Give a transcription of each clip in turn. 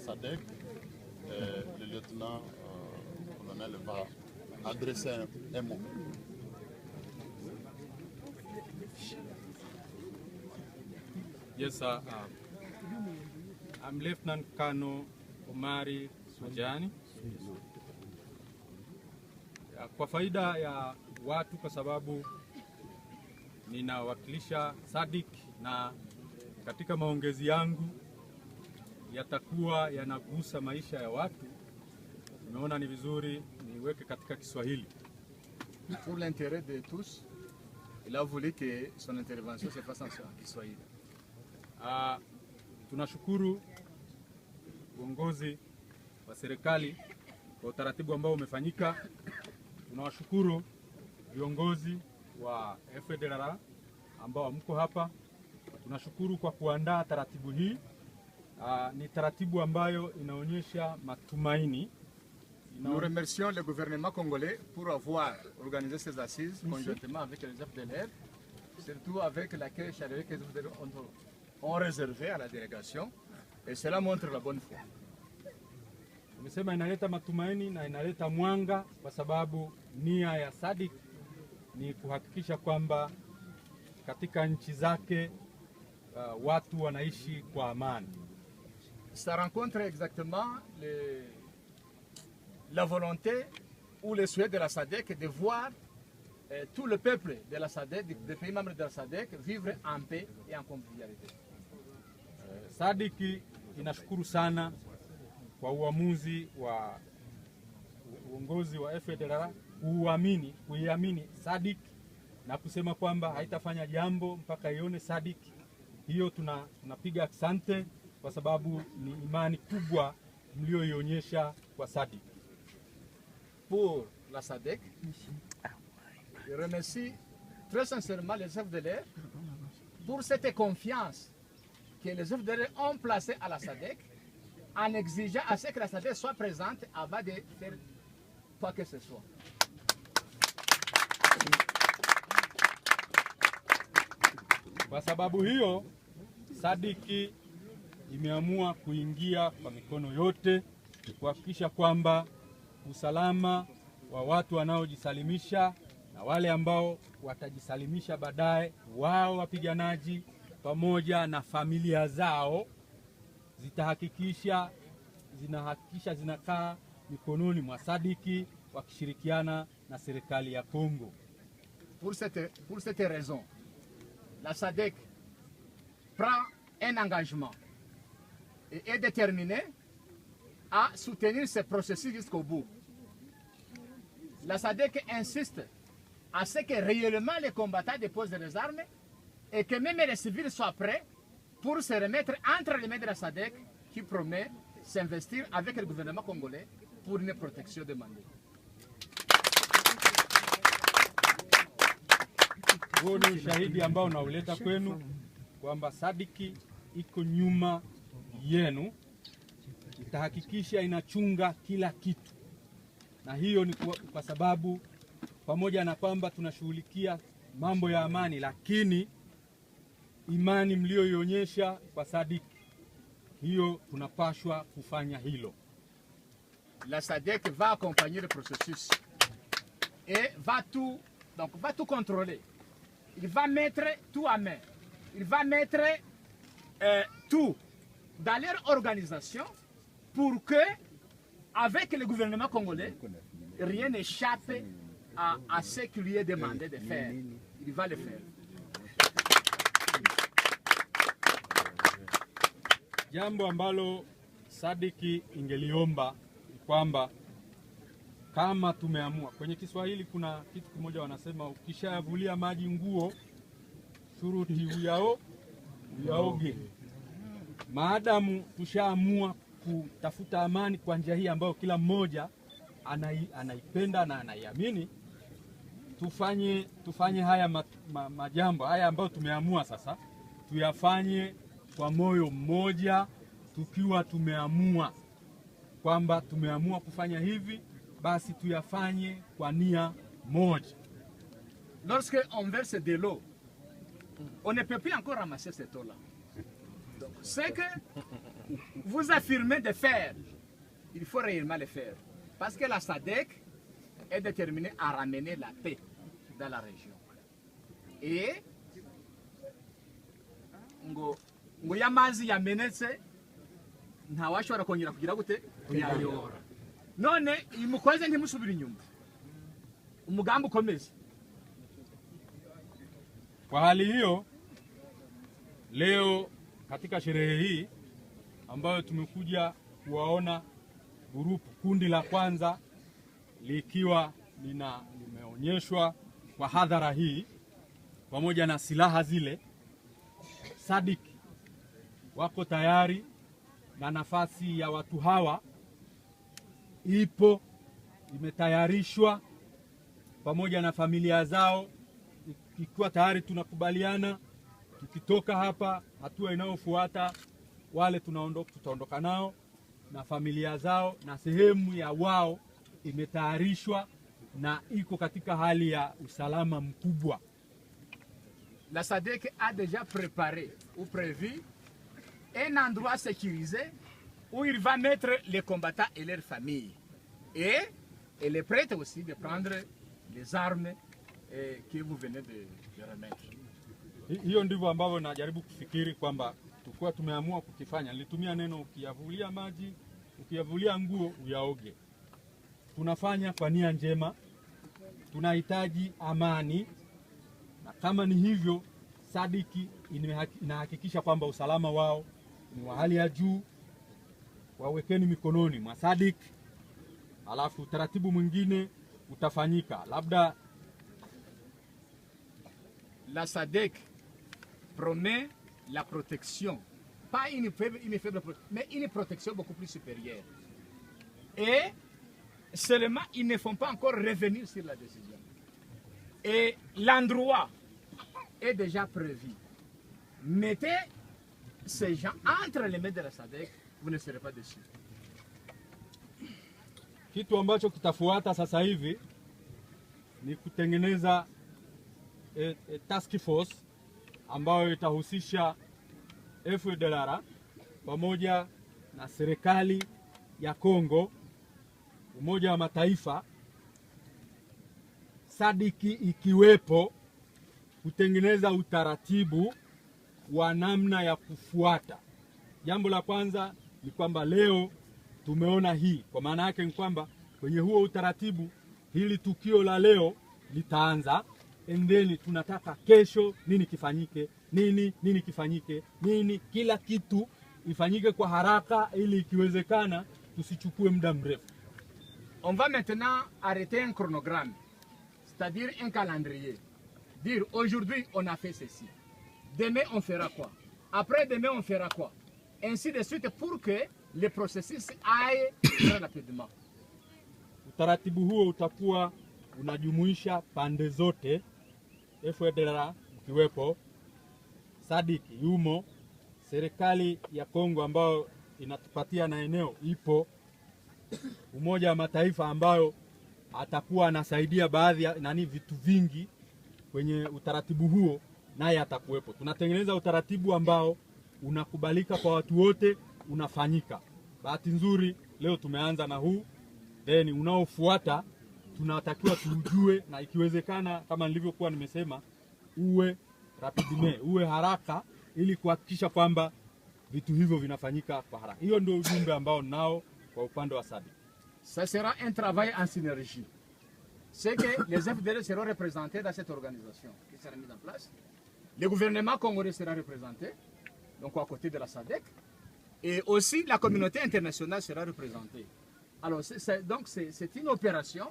SADC, le lieutenant colonel va adresser un mot. Yes, sir. I'm Lieutenant Colonel Omari Sujani. Kwa faida ya watu, kwa sababu ninawakilisha SADC na katika maongezi yangu yatakuwa yanagusa maisha ya watu, nimeona ni vizuri niweke katika Kiswahili. Pour l'intérêt de tous, il a voulu que son intervention se fasse en Kiswahili. Tunashukuru uongozi wa serikali kwa utaratibu ambao umefanyika. Tunawashukuru viongozi wa FDLR ambao mko hapa. Tunashukuru kwa kuandaa taratibu hii. Ni taratibu ambayo inaonyesha matumaini. Nous remercions le gouvernement congolais pour avoir organisé ces assises conjointement avec les FDLR, surtout avec l'accueil chaleureux que les FDLR ont réservé à la délégation, et cela montre la bonne foi. Tumesema inaleta matumaini na inaleta mwanga, kwa sababu nia ya SADC ni kuhakikisha kwamba katika nchi zake watu wanaishi kwa amani. Ça rencontre exactement la volonté ou le souhait de la SADC de voir tout le peuple de la SADC, des pays membres de la SADC, vivre en paix et en convivialité. SADC inashukuru sana kwa uamuzi wa uongozi wa FDLR kuiamini SADC na kusema kwamba haitafanya jambo mpaka ione SADC. Hiyo tunapiga asante, kwa sababu ni imani kubwa mlioionyesha kwa SADC. Pour la SADC, je remercie très sincèrement les FDLR pour cette confiance que les FDLR ont placée à la SADC en exigeant à ce que la SADC soit présente avant de faire quoi que ce soit. Kwa sababu hiyo, SADC imeamua kuingia kwa mikono yote kuhakikisha kwamba usalama wa watu wanaojisalimisha na wale ambao watajisalimisha baadaye, wao wapiganaji pamoja na familia zao, zinahakikisha zinakaa mikononi mwa SADC wakishirikiana na serikali ya Kongo. Pour cette raison, la SADC prend un engagement et est déterminée à soutenir ce processus jusqu'au bout. La SADC insiste à ce que réellement les combattants déposent les armes et que même les civils soient prêts pour se remettre entre les mains de la SADC, qui promet s'investir avec le gouvernement congolais pour une protection demandée. Huo ni ushahidi ambao nauleta kwenu kwamba SADC iko nyuma yenu, itahakikisha inachunga kila kitu. Na hiyo ni kwa sababu pamoja na kwamba tunashughulikia mambo ya amani, lakini imani mlioionyesha kwa SADC, hiyo tunapashwa kufanya hilo. La SADC va accompagner le processus et va tout contrôler. Il va mettre tout à main. Il va mettre tout dans leur organisation pour que, avec le gouvernement congolais, rien n'échappe à ce qu'il lui est demandé de faire. Il va le faire. Jambo ambalo SADC ingeliomba kwamba kama tumeamua, kwenye Kiswahili kuna kitu kimoja wanasema, ukishavulia maji nguo shuruti uyaoge. Maadamu tushaamua kutafuta amani kwa njia hii ambayo kila mmoja anaipenda na anaiamini, tufanye haya majambo haya ambayo tumeamua sasa, tuyafanye kwa moyo mmoja, tukiwa tumeamua kwamba tumeamua kufanya hivi, basi tuyafanye kwa nia moja. Lorsque on verse de l'eau, on ne peut plus encore ramasser cette eau-là. Ce que vous affirmez de faire, il faut réellement le faire. Parce que la SADC est déterminée à ramener la paix dans la région. Et ngo yamazi yamenetse ntawashobora kongera kugira gute kuyayora. None imukoze ntimusubira inyuma. Umugambi ukomeze. Kwa hali hiyo, leo katika sherehe hii ambayo tumekuja kuwaona kundi la kwanza likiwa limeonyeshwa kwa hadhara hii pamoja na silaha zile, SADC wako tayari na nafasi ya watu hawa imetayarishwa pamoja na familia zao. Ikiwa tayari tunakubaliana, tukitoka hapa hatua inayofuata wale tutaondoka nao na familia zao, na sehemu ya wao imetayarishwa na iko katika hali ya usalama mkubwa. La SADC a déjà préparé ou prévu un endroit sécurisé où il va mettre les combattants et leurs familles. Et elle est prête aussi de prendre les armes que vous venez de remettre. Hiyo ndivyo ambavyo najaribu kufikiri kwamba tukua tumeamua kukifanya. Nilitumia neno ukiyavulia maji, ukiyavulia nguo uyaoge. Tunafanya kwa nia njema, tunahitaji amani, na kama ni hivyo SADC inahakikisha kwamba usalama wao ni wa hali ya juu. Wawekeni mikononi mwa SADC, alafu utaratibu mwingine utafanyika. Labda la SADC promet la protection, pas une faible mais une protection beaucoup plus supérieure. Et seulement, ils ne font pas encore revenir sur la décision. Et l'endroit est déjà prévu. Mettez ces gens entre les mains de la SADC, vous ne serez pas déçus. Kitu ambacho kitafuata sasa hivi ni kutengeneza task force ambayo itahusisha FDLR pamoja na serikali ya Kongo, Umoja wa Mataifa, SADC ikiwepo, kutengeneza utaratibu wa namna ya kufuata. Jambo la kwanza ni kwamba leo tumeona hii, kwa maana yake ni kwamba kwenye huo utaratibu hili tukio la leo litaanza, and then tunataka kesho nini kifanyike, nini kifanyike, kila kitu ifanyike kwa haraka ili ikiwezekana tusichukue muda mrefu. On va maintenant arrêter un chronogramme, c'est-à-dire un calendrier. Dire aujourd'hui on a fait ceci, demain on fera quoi, après demain on fera quoi, ainsi de suite pour que le processus aille très rapidement. Utaratibu huo utakuwa unajumuisha pande zote, FDLR ikiwepo, SADC yumo, serikali ya Kongo ambayo inatupatia na eneo ipo, Umoja wa Mataifa ambayo atakuwa anasaidia baadhi ya vitu vingi kwenye utaratibu huo, naye atakuwepo. Tunatengeneza utaratibu ambao unakubalika kwa watu wote, unafanyika. Bahati nzuri leo tumeanza na huu, then unaofuata tunatakiwa tujue, na ikiwezekana kama nilivyokuwa nimesema uwe rapidement, uwe haraka, ili kuhakikisha kwamba vitu hivyo vinafanyika kwa haraka. Hiyo ndio ujumbe ambao nao kwa upande wa SADC. Ça sera un travail en synergie. C'est que les FDL seront représentés dans cette organisation qui sera mise en place. Le gouvernement congolais sera représenté, donc à côté de la SADC, et aussi la communauté internationale sera représentée. Alors donc c'est une opération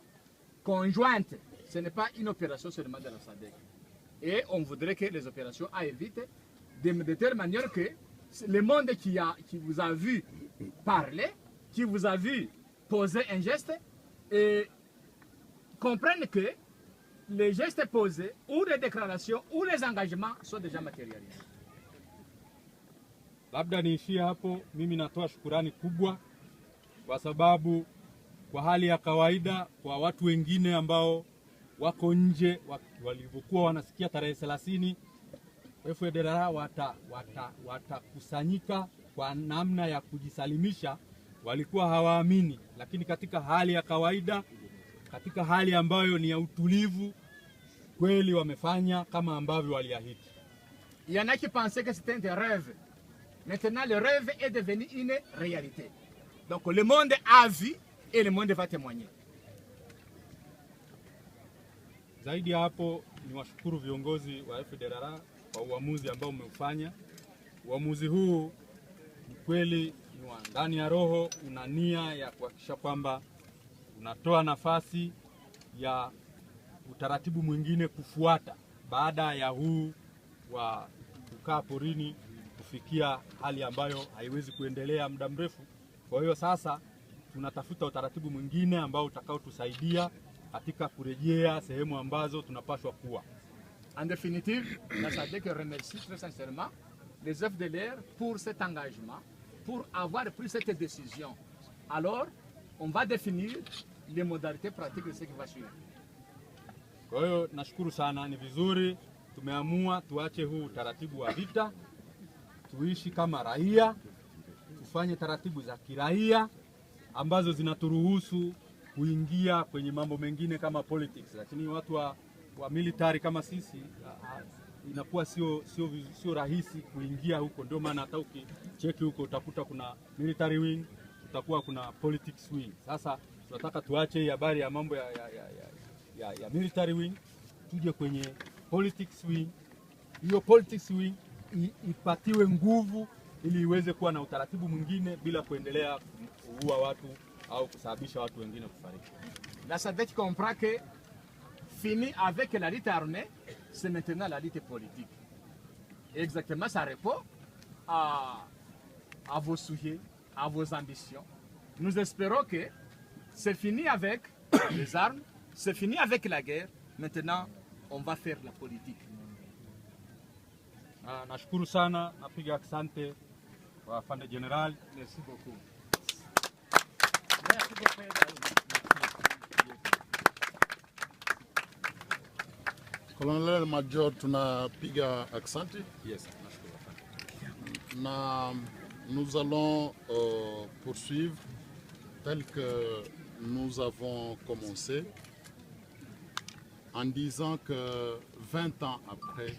conjointe, ce n'est pas une opération seulement de la SADC. Et on voudrait que les opérations aillent vite, de telle manière que le monde qui vous a vu parler, qui vous a vu poser un geste, et comprenne que les gestes posés, ou les déclarations, ou les engagements sont déjà matérialisés. Labda niishie hapo. Mimi natoa shukurani kubwa kwa sababu kwa hali ya kawaida kwa watu wengine ambao wako nje walivyokuwa wanasikia tarehe 30 FDLR watakusanyika kwa namna ya kujisalimisha. Walikuwa hawaamini, lakini katika hali ya kawaida, katika hali ambayo ni ya utulivu, kweli wamefanya kama ambavyo waliahidi. Il y en a qui pensaient que c'était un rêve. Maintenant, le rêve est devenu une réalité. Donc, le monde a vu et le monde va témoigner. Zaidi ya hapo, ni washukuru viongozi wa FDLR kwa uamuzi ambao umeufanya. Uamuzi huu ni kweli ni wa ndani ya roho, una nia ya kuhakikisha kwamba unatoa nafasi ya utaratibu mwingine kufuata baada ya huu wa kukaa porini kufikia hali ambayo haiwezi kuendelea muda mrefu. Kwa hiyo sasa tunatafuta utaratibu mwingine ambao utakaotusaidia katika kurejea sehemu ambazo tunapaswa kuwa. En définitive, la SADC remercie très sincèrement les FDLR pour cet engagement, pour avoir pris cette décision. Alors, on va définir les modalités pratiques de ce qui va suivre. Kwa hiyo nashukuru sana, ni vizuri tumeamua tuache huu utaratibu wa vita, tuishi kama raia, tufanye taratibu za kiraia ambazo zinaturuhusu kuingia kwenye mambo mengine kama politics. Lakini watu wa military kama sisi inakuwa sio rahisi kuingia huko. Ndio maana hata ukicheki huko utakuta kuna military wing, utakuwa kuna politics wing. Sasa tunataka tuache hii habari ya mambo ya military wing, tuje kwenye politics wing. Hiyo politics wing ipatiwe nguvu ili iweze kuwa na utaratibu mwingine bila kuendelea kuua watu au kusababisha watu wengine kufariki. La SADC comprend que fini avec la lutte armée, c'est maintenant la lutte politique. Et exactement, ça répond à vos souhaits, à vos ambitions. Nous espérons que c'est fini avec les armes, c'est fini avec la guerre. Maintenant, on va faire la politique. Nashukuru sana, napiga asante kwa afande general. Merci beaucoup. Colonel Major, tunapiga aksanti. Yes, nashukuru afande. Na nous allons poursuivre tel que nous avons commencé en disant que 20 ans après,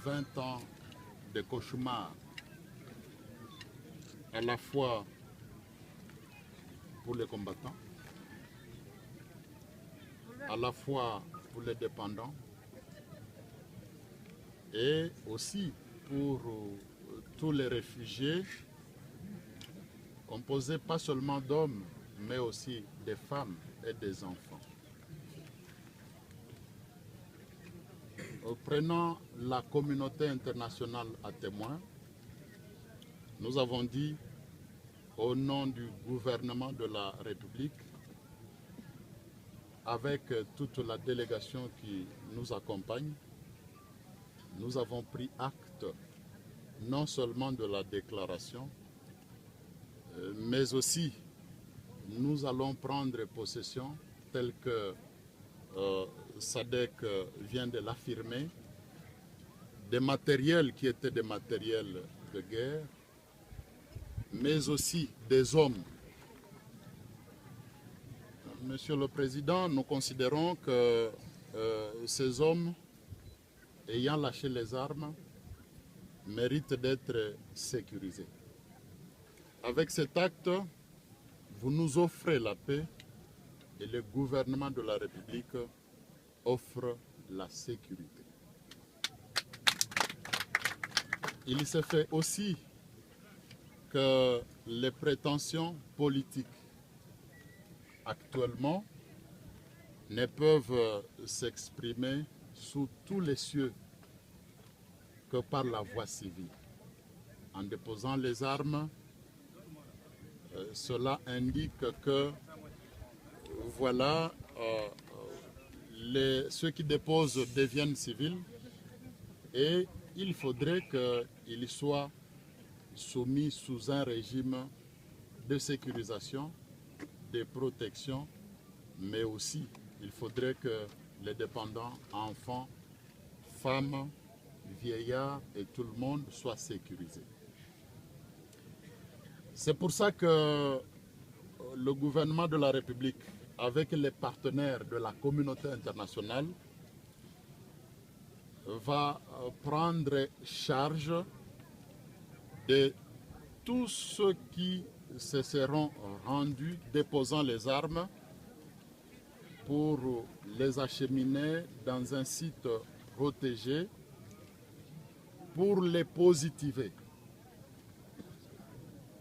20 ans de cauchemar, à la fois pour les combattants, à la fois pour les dépendants et aussi pour tous les réfugiés composés pas seulement d'hommes mais aussi des femmes et des enfants. Prenant la communauté internationale à témoin, nous avons dit au nom du gouvernement de la République, avec toute la délégation qui nous accompagne, nous avons pris acte non seulement de la déclaration, mais aussi nous allons prendre possession, tel que SADC vient de l'affirmer, des matériels qui étaient des matériels de guerre, mais aussi des hommes. Monsieur le Président, nous considérons que ces hommes, ayant lâché les armes, méritent d'être sécurisés. Avec cet acte, vous nous offrez la paix et le gouvernement de la République offre la sécurité. Il se fait aussi que les prétentions politiques actuellement ne peuvent s'exprimer sous tous les cieux que par la voie civile. En déposant les armes, cela indique que voilà, ceux qui déposent deviennent civils et il faudrait qu'ils soient soumis sous un régime de sécurisation, de protection, mais aussi il faudrait que les dépendants, enfants, femmes, vieillards et tout le monde soient sécurisés. C'est pour ça que le gouvernement de la République, avec les partenaires de la communauté internationale, va prendre charge de tous ceux qui se seront rendus déposant les armes pour les acheminer dans un site protégé pour les positiver.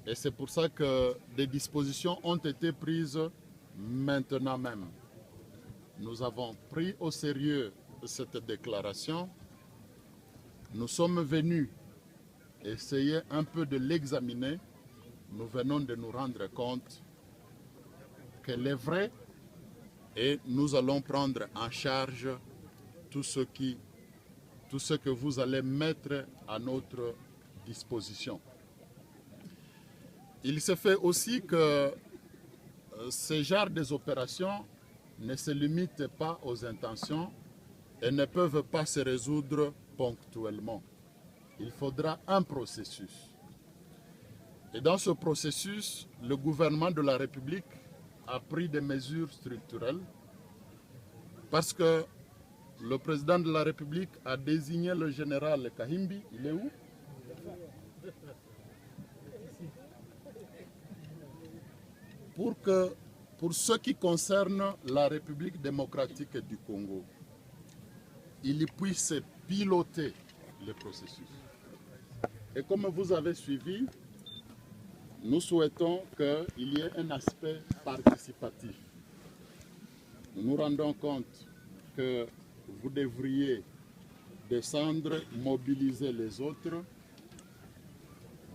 Et c'est pour ça que des dispositions ont été prises maintenant même. Nous avons pris au sérieux cette déclaration. Nous sommes venus essayer un peu de l'examiner. Nous venons de nous rendre compte qu'elle est vraie et nous allons prendre en charge tout ce que vous allez mettre à notre disposition. Il se fait aussi que ce genre des opérations ne se limitent pas aux intentions et ne peuvent pas se résoudre ponctuellement. Il faudra un processus. Et dans ce processus, le gouvernement de la République a pris des mesures structurelles parce que le président de la République a désigné le général Kahimbi. Il est où? Pour ce qui concerne la République démocratique du Congo, il puisse piloter le processus. Et comme vous avez suivi, nous souhaitons qu'il y ait un aspect participatif. Nous nous rendons compte que vous devriez descendre, mobiliser les autres.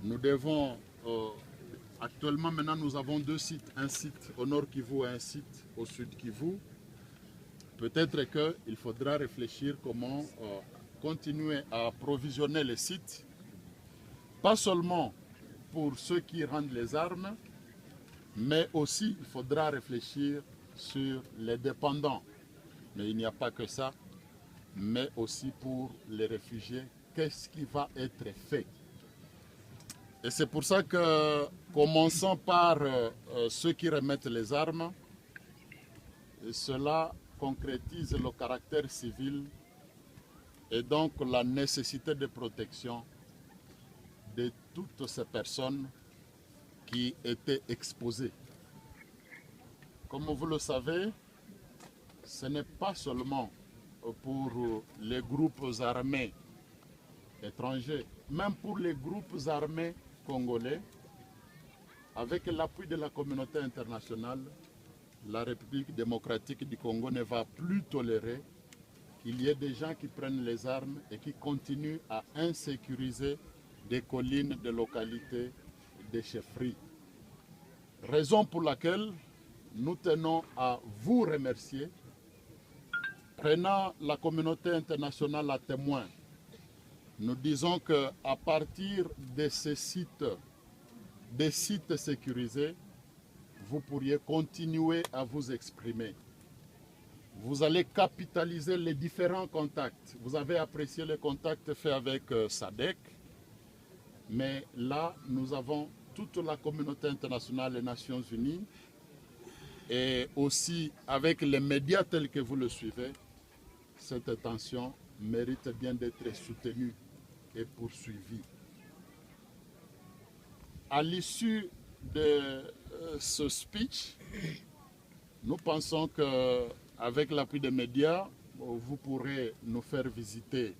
Nous devons... actuellement, maintenant, nous avons deux sites. Un site au nord Kivu et un site au sud Kivu. Peut-être qu'il faudra réfléchir comment continuer à approvisionner les sites, pas seulement pour ceux qui rendent les armes, mais aussi il faudra réfléchir sur les dépendants. Mais il n'y a pas que ça, mais aussi pour les réfugiés. Qu'est-ce qui va être fait? Et c'est pour ça que, commençons par ceux qui remettent les armes, et cela concrétise le caractère civil et donc la nécessité de protection de toutes ces personnes qui étaient exposées. Comme vous le savez, ce n'est pas seulement pour les groupes armés étrangers, même pour les groupes armés congolais, avec l'appui de la communauté internationale, la République démocratique du Congo ne va plus tolérer qu'il y ait des gens qui prennent les armes et qui continuent à insécuriser des collines, des localités, des chefferies. Raison pour laquelle nous tenons à vous remercier, prenant la communauté internationale à témoin. Nous disons qu'à partir de ces sites, des sites sécurisés, vous pourriez continuer à vous exprimer. Vous allez capitaliser les différents contacts. Vous avez apprécié les contacts faits avec SADC, mais là, nous avons toute la communauté internationale, les Nations Unies, et aussi avec les médias tels que vous le suivez. Cette attention mérite bien d'être soutenue et poursuivie. À l'issue de ce speech, nous pensons qu'avec l'appui des médias, vous pourrez nous faire visiter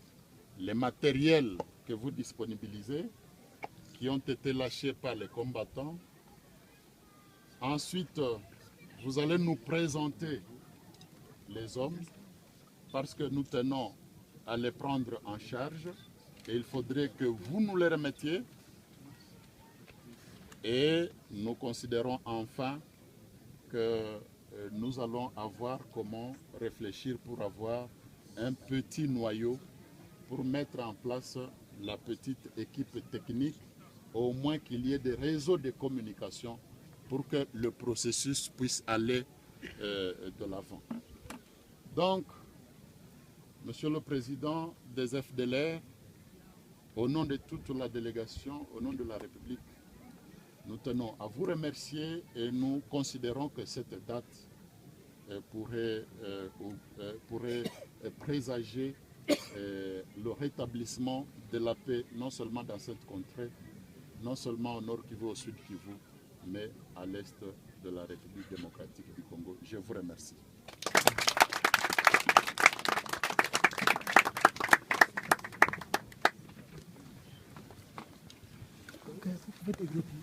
les matériels que vous disponibilisez, qui ont été lâchés par les combattants. Ensuite, vous allez nous présenter les hommes, parce que nous tenons à les prendre en charge, et il faudrait que vous nous les remettiez. Et nous considérons enfin que nous allons avoir comment réfléchir pour avoir un petit noyau pour mettre en place la petite équipe technique, au moins qu'il y ait des réseaux de communication pour que le processus puisse aller de l'avant. Donc, Monsieur le Président des FDLR, Au nom de toute la délégation, au nom de la République, nous tenons à vous remercier et nous considérons que cette date pourrait présager le rétablissement de la paix, non seulement dans cette contrée, non seulement au nord Kivu, au sud Kivu, mais à l'est de la République démocratique du Congo. Je vous remercie. Vous pouvez te grouper.